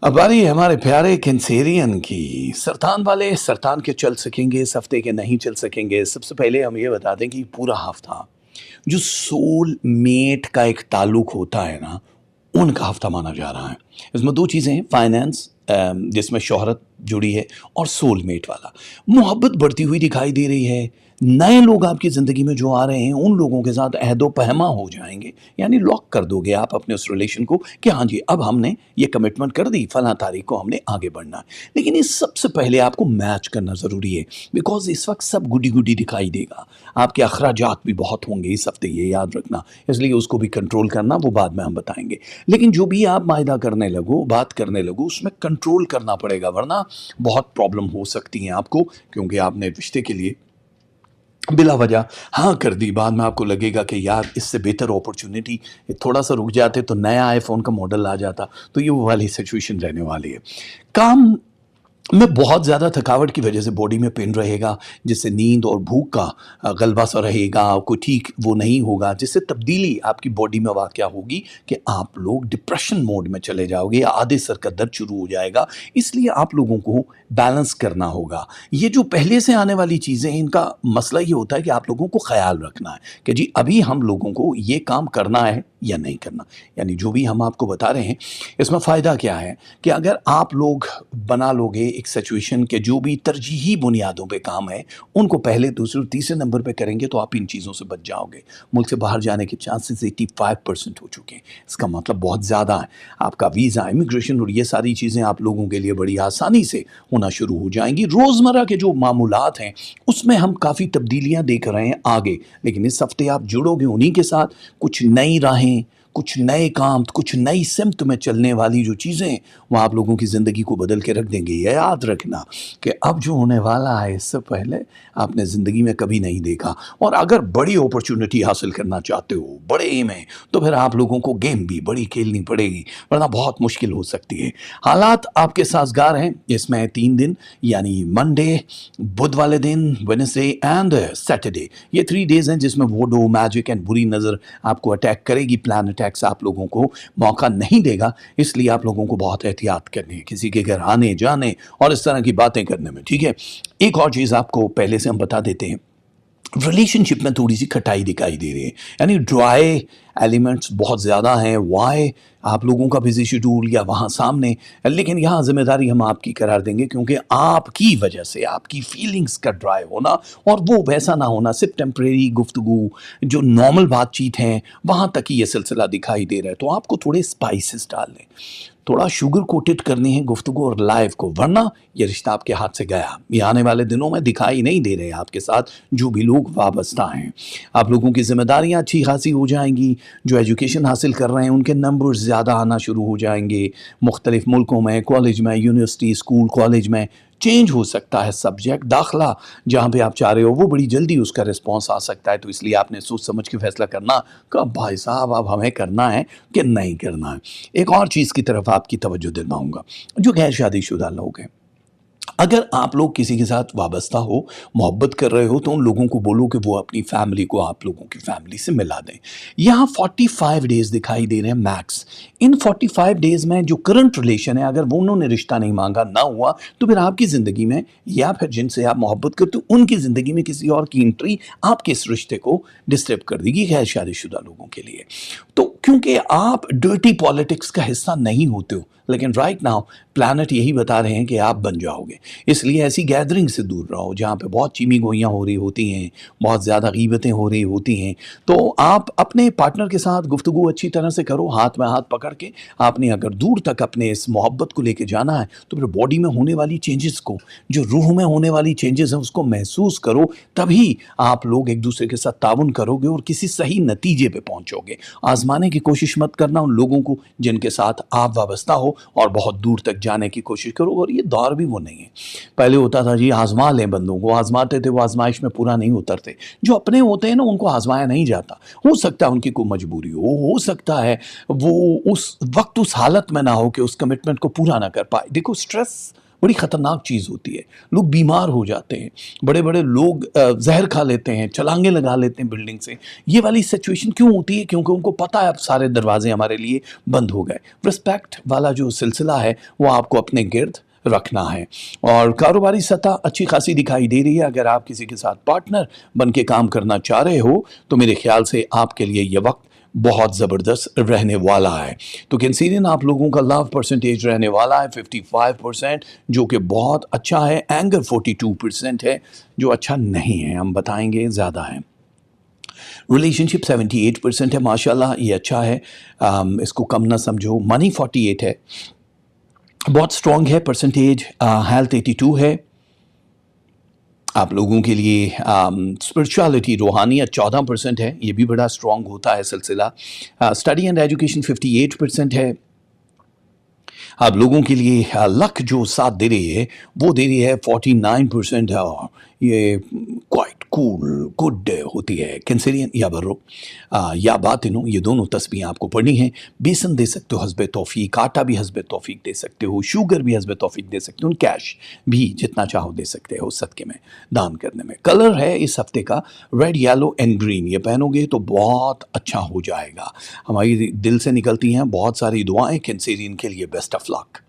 अब बारी है हमारे प्यारे कैंसेरियन की। सरतान वाले सरतान के चल सकेंगे इस हफ्ते के, नहीं चल सकेंगे। सबसे पहले हम ये बता दें कि पूरा हफ्ता जो सोल मेट का एक ताल्लुक होता है ना, उनका हफ्ता माना जा रहा है। इसमें दो चीज़ें हैं, फाइनेंस जिसमें शोहरत जुड़ी है, और सोलमेट वाला मोहब्बत बढ़ती हुई दिखाई दे रही है। नए लोग आपकी ज़िंदगी में जो आ रहे हैं उन लोगों के साथ अहदो पहमा हो जाएंगे, यानी लॉक कर दोगे आप अपने उस रिलेशन को कि हाँ जी अब हमने ये कमिटमेंट कर दी, फला तारीख को हमने आगे बढ़ना है। लेकिन इस सबसे पहले आपको मैच करना ज़रूरी है, बिकॉज इस वक्त सब गुडी गुडी दिखाई देगा। आपके अखराजात भी बहुत होंगे इस हफ्ते, ये याद रखना, इसलिए उसको भी कंट्रोल करना, वो बाद में हम बताएंगे। लेकिन जो भी आप मायदा करने लगो, बात करने लगो, उसमें कंट्रोल करना पड़ेगा, वरना बहुत प्रॉब्लम हो सकती हैं आपको, क्योंकि आपने रिश्ते के लिए बिला वजह हाँ कर दी। बाद में आपको लगेगा कि यार इससे बेहतर अपॉर्चुनिटी, थोड़ा सा रुक जाते तो नया आईफोन का मॉडल आ जाता। तो ये वो वाली सिचुएशन रहने वाली है। काम में बहुत ज़्यादा थकावट की वजह से बॉडी में पेन रहेगा, जिससे नींद और भूख का गलबा सा रहेगा, कोई ठीक वो नहीं होगा, जिससे तब्दीली आपकी बॉडी में वाक़या होगी कि आप लोग डिप्रेशन मोड में चले जाओगे या आधे सर का दर्द शुरू हो जाएगा। इसलिए आप लोगों को बैलेंस करना होगा। ये जो पहले से आने वाली चीज़ें हैं, इनका मसला ये होता है कि आप लोगों को ख्याल रखना है कि जी अभी हम लोगों को ये काम करना है या नहीं करना। यानी जो भी हम आपको बता रहे हैं, इसमें फ़ायदा क्या है कि अगर आप लोग बना लोगे एक सिचुएशन के जो भी तरजीही बुनियादों पे काम है उनको पहले, दूसरे, तीसरे नंबर पे करेंगे, तो आप इन चीज़ों से बच जाओगे। मुल्क से बाहर जाने के चांसेस 85% हो चुके हैं। इसका मतलब बहुत ज़्यादा है। आपका वीज़ा, इमिग्रेशन और ये सारी चीज़ें आप लोगों के लिए बड़ी आसानी से होना शुरू हो जाएंगी। रोज़मर्रा के जो मामूलात हैं उसमें हम काफ़ी तब्दीलियाँ देख रहे हैं आगे। लेकिन इस हफ्ते आप जुड़ोगे उन्हीं के साथ। कुछ नई राहें, कुछ नए काम, कुछ नई सिमत में चलने वाली जो चीज़ें हैं वो आप लोगों की ज़िंदगी को बदल के रख देंगे। ये याद रखना कि अब जो होने वाला है इससे पहले आपने ज़िंदगी में कभी नहीं देखा। और अगर बड़ी अपॉर्चुनिटी हासिल करना चाहते हो, बड़े एम है, तो फिर आप लोगों को गेम भी बड़ी खेलनी पड़ेगी, वरना बहुत मुश्किल हो सकती है। हालात आपके साजगार हैं। इसमें 3 दिन यानी मंडे, बुध वाले दिन, वेडनेसडे एंड सैटरडे, ये 3 डेज़ हैं जिसमें वोडो, मैजिक एंड बुरी नज़र आपको अटैक करेगी। प्लान टैक्स आप लोगों को मौका नहीं देगा, इसलिए आप लोगों को बहुत एहतियात करनी है किसी के घर आने जाने और इस तरह की बातें करने में, ठीक है। एक और चीज़ आपको पहले से हम बता देते हैं, रिलेशनशिप में थोड़ी सी खटाई दिखाई दे रही है, यानी ड्राई एलिमेंट्स बहुत ज़्यादा हैं। वाई आप लोगों का बिजी शेड्यूल या वहाँ सामने, लेकिन यहाँ जिम्मेदारी हम आपकी करार देंगे, क्योंकि आपकी वजह से आपकी फीलिंग्स का ड्राई होना और वो वैसा ना होना, सिर्फ टेम्परेरी गुफ्तगू, जो नॉर्मल बातचीत हैं वहाँ तक ही ये सिलसिला दिखाई दे रहा है। तो आपको थोड़े स्पाइसेस डाल लें, थोड़ा शुगर कोटेड करनी है गुफ्तगू और लाइफ को, वरना ये रिश्ता आपके हाथ से गया। ये आने वाले दिनों में दिखाई नहीं दे रहे आपके साथ जो भी लोग वाबस्ता हैं। आप लोगों की जिम्मेदारियां अच्छी खासी हो जाएंगी। जो एजुकेशन हासिल कर रहे हैं उनके नंबर्स ज़्यादा आना शुरू हो जाएंगे। मुख्तलिफ मुल्कों में, कॉलेज में, यूनिवर्सिटी, स्कूल, कॉलेज में चेंज हो सकता है सब्जेक्ट। दाखिला जहाँ पे आप चाह रहे हो वो बड़ी जल्दी उसका रिस्पॉन्स आ सकता है। तो इसलिए आपने सोच समझ के फैसला करना कि भाई साहब अब हमें करना है कि नहीं करना है। एक और चीज़ की तरफ आपकी तवज्जो दिलवाऊंगा, जो गैर शादीशुदा लोग हैं, अगर आप लोग किसी के साथ वाबस्ता हो, मोहब्बत कर रहे हो, तो उन लोगों को बोलो कि वो अपनी फैमिली को आप लोगों की फैमिली से मिला दें। यहाँ 45 डेज़ दिखाई दे रहे हैं मैक्स। इन 45 डेज़ में जो करंट रिलेशन है, अगर वो उन्होंने रिश्ता नहीं मांगा, ना हुआ, तो फिर आपकी ज़िंदगी में या फिर जिनसे आप मोहब्बत करते हो उनकी ज़िंदगी में किसी और की एंट्री आपके इस रिश्ते को डिस्टर्ब कर देगी, गैर शादीशुदा लोगों के लिए। तो क्योंकि आप डर्टी पॉलिटिक्स का हिस्सा नहीं होते हो, लेकिन राइट नाउ प्लैनेट यही बता रहे हैं कि आप बन जाओगे। इसलिए ऐसी गैदरिंग से दूर रहो जहाँ पे बहुत चीमी गोइयाँ हो रही होती हैं, बहुत ज़्यादा गीबतें हो रही होती हैं। तो आप अपने पार्टनर के साथ गुफ्तगू अच्छी तरह से करो, हाथ में हाथ पकड़ के। आपने अगर दूर तक अपने इस मोहब्बत को लेके जाना है, तो फिर बॉडी में होने वाली चेंजेस को, जो रूह में होने वाली चेंजेस हैं, उसको महसूस करो। तभी आप लोग एक दूसरे के साथ ताउन करोगे और किसी सही नतीजे पे पहुँचोगे। आजमाने की कोशिश मत करना उन लोगों को जिनके साथ आप वाबस्ता हो, और बहुत दूर तक जाने की कोशिश करो। और ये दौर भी वो नहीं है। पहले होता था जी आजमा लें बंदों को, आजमाते थे, वो आजमाइश में पूरा नहीं उतरते। जो अपने होते हैं ना उनको आजमाया नहीं जाता। हो सकता है उनकी कोई मजबूरी हो सकता है वो उस वक्त उस हालत में ना हो कि उस कमिटमेंट को पूरा ना कर पाए। देखो स्ट्रेस बड़ी ख़तरनाक चीज़ होती है। लोग बीमार हो जाते हैं, बड़े बड़े लोग जहर खा लेते हैं, छलांगे लगा लेते हैं बिल्डिंग से। ये वाली सिचुएशन क्यों होती है? क्योंकि उनको पता है अब सारे दरवाजे हमारे लिए बंद हो गए। रिस्पेक्ट वाला जो सिलसिला है वो आपको अपने गिर्द रखना है। और कारोबारी सतह अच्छी खासी दिखाई दे रही है। अगर आप किसी के साथ पार्टनर बन के काम करना चाह रहे हो तो मेरे ख्याल से आपके लिए ये वक्त बहुत ज़बरदस्त रहने वाला है। तो कैंसेरियन, आप लोगों का लव परसेंटेज रहने वाला है 55%, जो कि बहुत अच्छा है। एंगर 42% है, जो अच्छा नहीं है, हम बताएंगे ज़्यादा है। रिलेशनशिप 78% है, माशाल्लाह ये अच्छा है, इसको कम ना समझो। मनी 48 है, बहुत स्ट्रॉन्ग है परसेंटेज। हेल्थ 82 है। आप लोगों के लिए स्पिरिचुअलिटी, रूहानियत 14% है, ये भी बड़ा स्ट्रॉन्ग होता है सिलसिला। स्टडी एंड एजुकेशन 58% है। आप लोगों के लिए लक जो साथ दे रही है वो दे रही है 49% है, और ये क्वाइट कूल गुड होती है। कैंसेरियन या बर्रो या बातिनो, ये दोनों तस्बीहें आपको पढ़नी है। बेसन दे सकते हो हस्बे तौफीक, आटा भी हस्बे तौफीक दे सकते हो, शुगर भी हस्बे तौफीक दे सकते हो, कैश भी जितना चाहो दे सकते हो सदके में, दान करने में। कलर है इस हफ्ते का रेड, येलो एंड ग्रीन, ये पहनोगे तो बहुत अच्छा हो जाएगा। हमारी दिल से निकलती हैं बहुत सारी दुआएं कैंसेरियन के लिए। Best of luck.